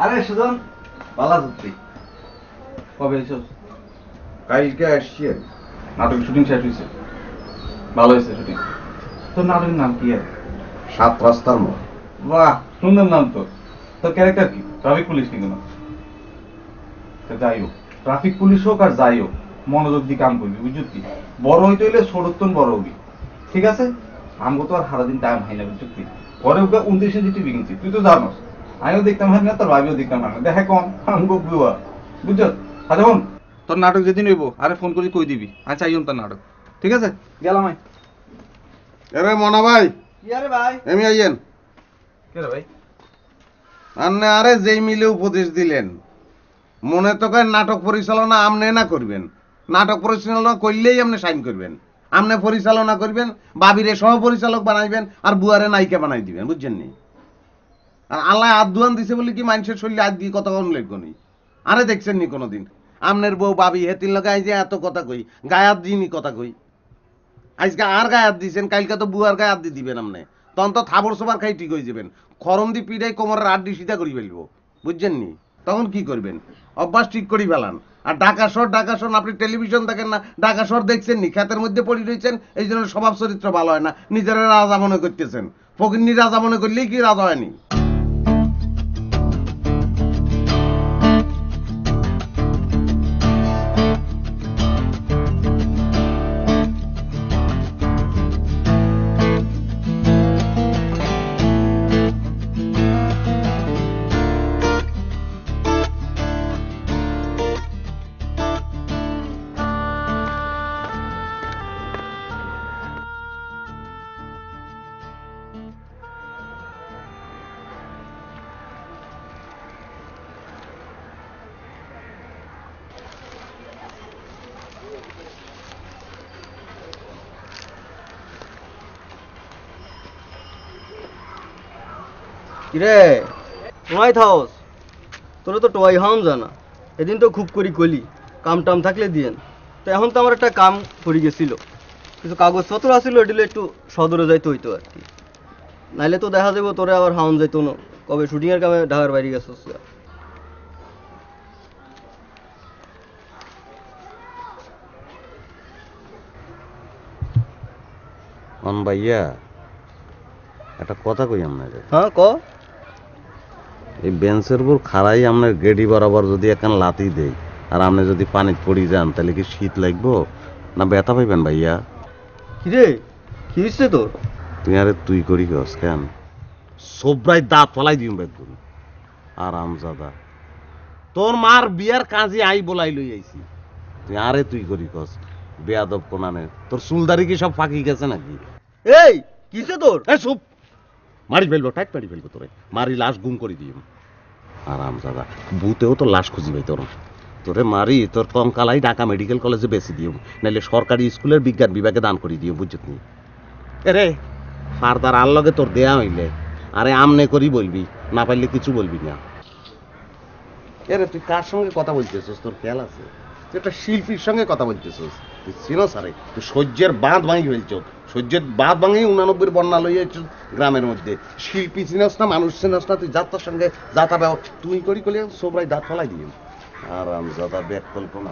আরে সুজন ভালো আছি। কবে এসো? কালকে আসছি। নাটক শুটিং শেষ হয়েছে, ভালো হয়েছে শুটিং। তোর নাটকের নাম কি? আর 7 রাস্তার মোড়। বাহ, সুন্দর নাম তো। তোর ক্যারেক্টার কি? ট্রাফিক পুলিশ কি কোনো? যাই হোক, ট্রাফিক পুলিশ হোক আর যাই হোক, মনোযোগ দিয়ে কাম করবি, বুঝলি কি? বড় হইতে হইলে ছোটতন বড় হবি, ঠিক আছে? আমগো তো আর সারাদিন টাইম হয় না, বুঝলি কি? ঘরে ওকে 29 ইঞ্চি টিভি কিনছি, তুই তো জানোস। আমিও দেখতাম হয় না, তোর ভাবিও দেখতাম হয় না, দেখে কম আমগো বুয়া, বুঝছ? আচ্ছা শোন, তোর নাটক যেদিন হইব আরে ফোন করে কই দিবি, আচ্ছা আইম তোর নাটক, ঠিক আছে? গেলাম আমি। এরে মনা ভাই, কি আরে ভাই? এমি আইয়েন। কে রে ভাই? আন্নে আরে যেই মিলে উপদেশ দিলেন, মনে তো কয় নাটক পরিচালনা আমনে না করবেন, নাটক পরিচালনা করলেই আপনি সাইন করবেন, আমনে পরিচালনা করবেন, বাবিরে সহ পরিচালক বানাইবেন আর বুয়ারে নায়িকা বানাই দিবেন, বুঝছেন নি? আর আল্লাহ হাত ধুয়ান দিছে বলে কি মানুষের শরীরে হাত দিয়ে কথা কম লাগবে নি? আরে দেখছেন নি কোনোদিন আমনের বউ বাবি হেতির লগে আইজে এত কথা কই, গায়ে হাত দিইনি কথা কই। আজকে আর গায়ে হাত দিয়েছেন, কালকে তো বুয়ার গায়ে হাত দিয়ে দিবেন আপনি, তখন তো থাবর সবার খাই ঠিক হয়ে যাবেন, খরম দি পিড়াই কোমরের আড্ডি সিধা করি ফেলবো, বুঝছেন নি? তখন কি করবেন? অভ্যাস ঠিক করি ফেলান। আর ঢাকা শহর আপনি টেলিভিশন দেখেন না, ঢাকা শহর দেখছেন নি? ক্ষেতের মধ্যে পড়ে রয়েছেন, এই জন্য স্বভাব চরিত্র ভালো হয় না, নিজেরা রাজা মনে করতেছেন। ফকিন্নি রাজা মনে করলেই কি রাজা হয়নি? কিরে তোমায় থাওস, তোরা তো টোয়াই হাম জানা। এদিন তো খুব করি কলি কাম টাম থাকলে দিয়েন। তো এখন তো আমার একটা কাম পড়ে গেছিল, কিছু কাগজপত্র আসছিল, এটিলে একটু সদরে যাইতে হইতো আর কি। নাইলে তো দেখা যাবো তোরা আবার হাউন যাইতো না। কবে শুটিংয়ের কামে ঢাকার বাইরে গেছিস? অন ভাইয়া একটা কথা কই আপনাদের। হ্যাঁ ক। এই বেঞ্চের উপর খাড়াই আপনার গেডি বরাবর যদি এখন লাতি দেই আর আপনি যদি পানিতে পড়ি যান, তাহলে কি শীত লাগবো না ব্যথা পাইবেন ভাইয়া? কিরে কি হচ্ছে তোর? তুই আরে তুই করি গস কেন? সবরাই দাঁত ফলাই দিম বেদ করি। আরাম জাদা, তোর মার বিয়ার কাজে আই বলাই লই আইছি, তুই আরে তুই করি গস। বেয়াদব কোনানে, তোর চুলদারি কি সব ফাঁকি গেছে নাকি? এই কিসে তোর? এই চুপ, মারি ফেলবো, টাইট মারি ফেলবো তোরে, মারি লাশ গুম করে দিম। আরাম দাদা, বুতেও তো লাশ খুঁজি ভাই তোর, তোরে মারি তোর কঙ্কালাই ঢাকা মেডিকেল কলেজে বেশি দিও, নাইলে সরকারি স্কুলের বিজ্ঞান বিভাগে দান করে দিও, বুঝছত নি? এরে ফারদার আর লগে তোর দেয়া হইলে আরে আমনে করি বলবি, না পাইলে কিছু বলবি না। এরে তুই কার সঙ্গে কথা বলতেছিস, তোর খেয়াল আছে? তুই একটা শিল্পীর সঙ্গে কথা বলতেছিস, তুই চিনস? আরে তুই সহ্যের বাঁধ ভাঙি ফেলছ, সহ্যের বাঁধ ভাঙি 89 বন্যা লইয়াছ গ্রামের মধ্যে। শিল্পী চিনস না, মানুষ চিনস না, তুই যাত্রার সঙ্গে যাতা ব্যব তুই করি করলে সবরাই দাঁত ফলাই দিয়ে আরাম যাতা ব্যাগ কল্পনা।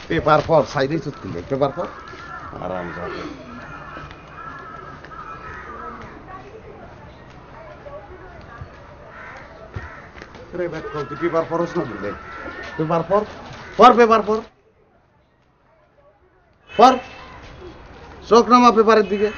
পেপার পর সাইডে চুত করলে পেপার পর আরাম যাতা। ব্যাগ কল তুই পেপার পরস না দিলে পেপার পর পর পেপার পর পর চোখ নামা পেপারের দিকে।